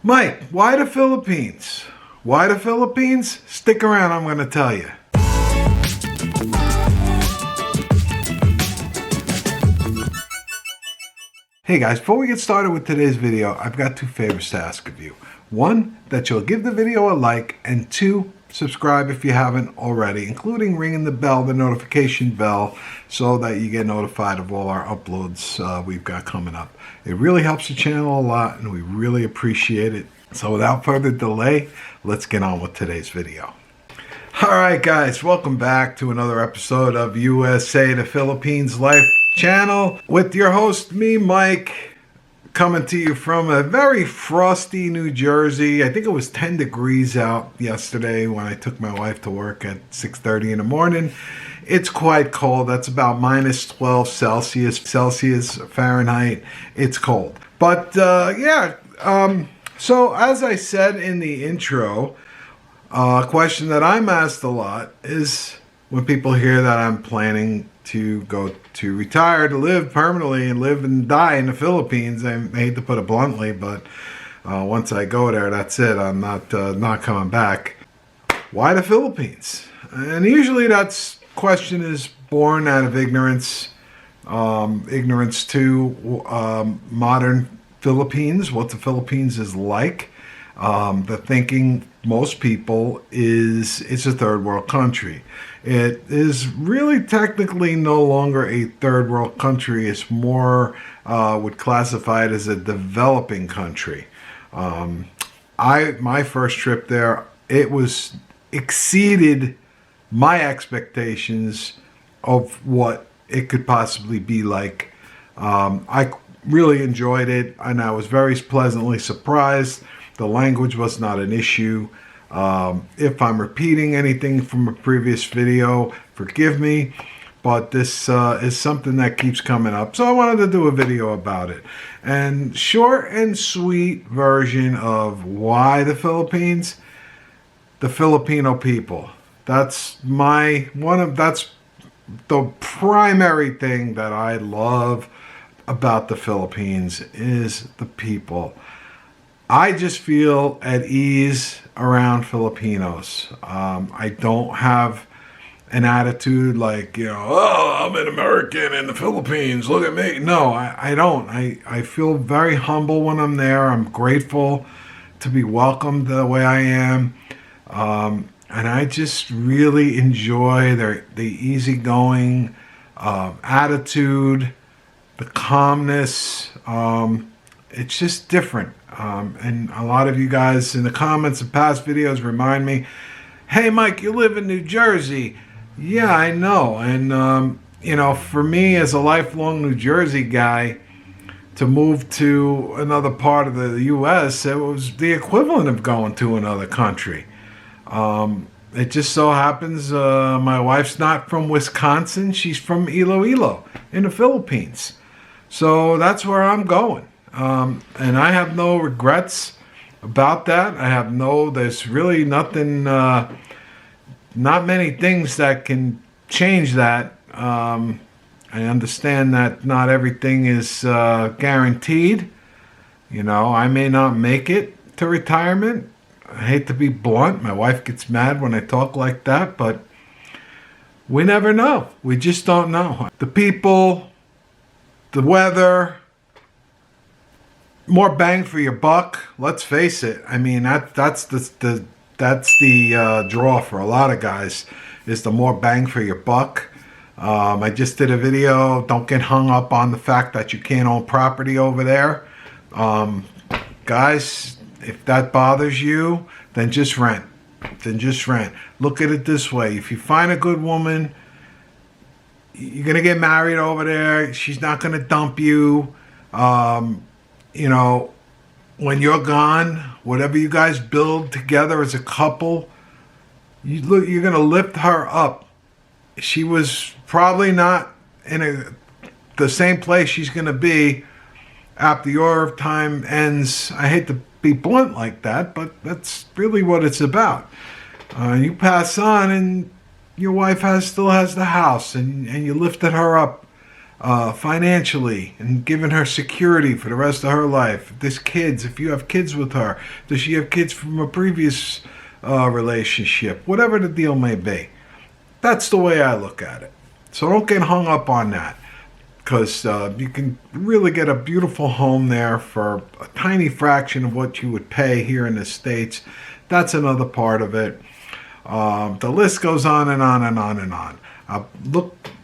Mike, why the Philippines? Why the Philippines? Stick around, I'm going to tell you. Hey guys, before we get started with today's video, I've got two favors to ask of you. One, that you'll give the video a like, and two, subscribe if you haven't already, including ringing the bell, the notification bell, so that you get notified of all our uploads we've got coming up. It really helps the channel a lot, and we really appreciate it. So without further delay, let's get on with today's video. Alright guys, welcome back to another episode of USA to Philippines Life channel with your host, me, Mike, coming to you from a very frosty New Jersey. I think it was 10 degrees out yesterday when I took my wife to work at 6:30 in the morning. It's quite cold. That's about minus 12 Celsius Fahrenheit. It's cold. But so as I said in the intro, a question that I'm asked a lot is when people hear that I'm planning to go to retire, to live permanently and live and die in the Philippines. I hate to put it bluntly, but once I go there, that's it. I'm not coming back. Why the Philippines? And usually that question is born out of ignorance. Ignorance to modern Philippines, what the Philippines is like. The thinking most people is it's a third world country. It is really technically no longer a third world country. It's more would classify it as a developing country. My first trip there, it was exceeded my expectations of what it could possibly be like. I really enjoyed it, and I was very pleasantly surprised. The language was not an issue. If I'm repeating anything from a previous video, forgive me, but this is something that keeps coming up. So I wanted to do a video about it. And short and sweet version of why the Philippines, the Filipino people. That's that's the primary thing that I love about the Philippines is the people. I just feel at ease around Filipinos. I don't have an attitude like, oh, I'm an American in the Philippines, look at me. No, I don't. I feel very humble when I'm there. I'm grateful to be welcomed the way I am. And I just really enjoy the easygoing attitude, the calmness. It's just different. And a lot of you guys in the comments of past videos remind me, hey Mike, you live in New Jersey. Yeah, I know. And for me as a lifelong New Jersey guy, to move to another part of the US, it was the equivalent of going to another country. It just so happens my wife's not from Wisconsin, she's from Iloilo in the Philippines. So that's where I'm going. And I have no regrets about that. There's really nothing, not many things that can change that. I understand that not everything is guaranteed. I may not make it to retirement. I hate to be blunt. My wife gets mad when I talk like that, but we never know. We just don't know. The people, the weather, more bang for your buck. Let's face it. I mean, that's the draw for a lot of guys, is the more bang for your buck. I just did a video. Don't get hung up on the fact that you can't own property over there. Guys, if that bothers you, then just rent. Look at it this way. If you find a good woman, you're going to get married over there. She's not going to dump you. When you're gone, whatever you guys build together as a couple, you're going to lift her up. She was probably not in the same place she's going to be after your time ends. I hate to be blunt like that, but that's really what it's about. You pass on and your wife still has the house, and you lifted her up financially and giving her security for the rest of her life. If you have kids with her, does she have kids from a previous relationship? Whatever the deal may be. That's the way I look at it. So don't get hung up on that, because you can really get a beautiful home there for a tiny fraction of what you would pay here in the States. That's another part of it. The list goes on and on and on and on. I'll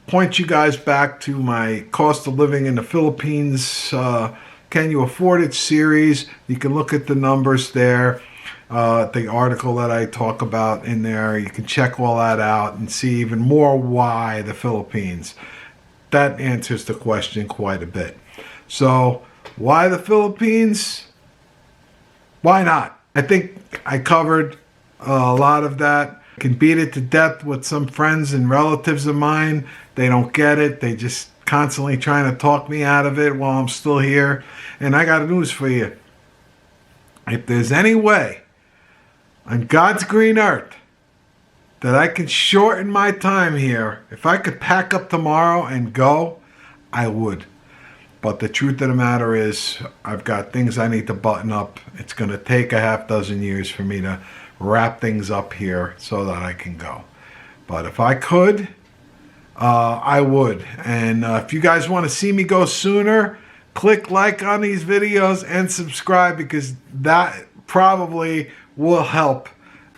point you guys back to my cost of living in the Philippines, Can You Afford It series. You can look at the numbers there, the article that I talk about in there. You can check all that out and see even more why the Philippines. That answers the question quite a bit. So why the Philippines? Why not? I think I covered a lot of that. I can beat it to death with some friends and relatives of mine. They don't get it. They just constantly trying to talk me out of it while I'm still here. And I got news for you. If there's any way on God's green earth that I can shorten my time here, if I could pack up tomorrow and go, I would. But the truth of the matter is, I've got things I need to button up. It's going to take a half dozen years for me to wrap things up here so that I can go. But if I could, I would. And if you guys want to see me go sooner, click like on these videos and subscribe, because that probably will help.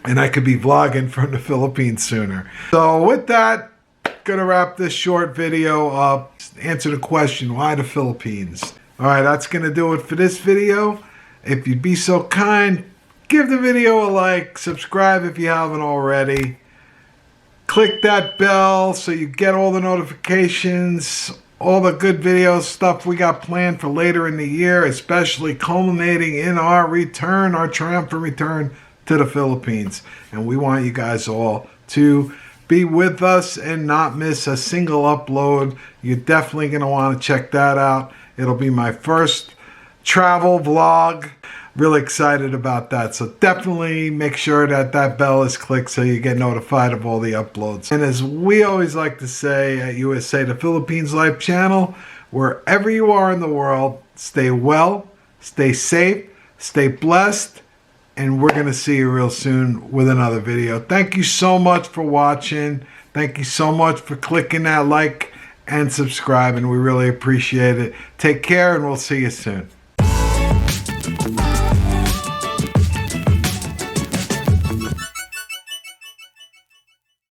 And I could be vlogging from the Philippines sooner. So with that, gonna wrap this short video up. Answer the question, why the Philippines? All right, that's gonna do it for this video. If you'd be so kind, give the video a like, subscribe if you haven't already. Click that bell so you get all the notifications, all the good videos, stuff we got planned for later in the year, especially culminating in our return, our triumphant return to the Philippines. And we want you guys all to be with us and not miss a single upload. You're definitely going to want to check that out. It'll be my first travel vlog. Really excited about that. So definitely make sure that that bell is clicked so you get notified of all the uploads. And as we always like to say at USA, the Philippines Life channel, wherever you are in the world, stay well, stay safe, stay blessed, and we're going to see you real soon with another video. Thank you so much for watching. Thank you so much for clicking that like and subscribing. We really appreciate it. Take care, and we'll see you soon.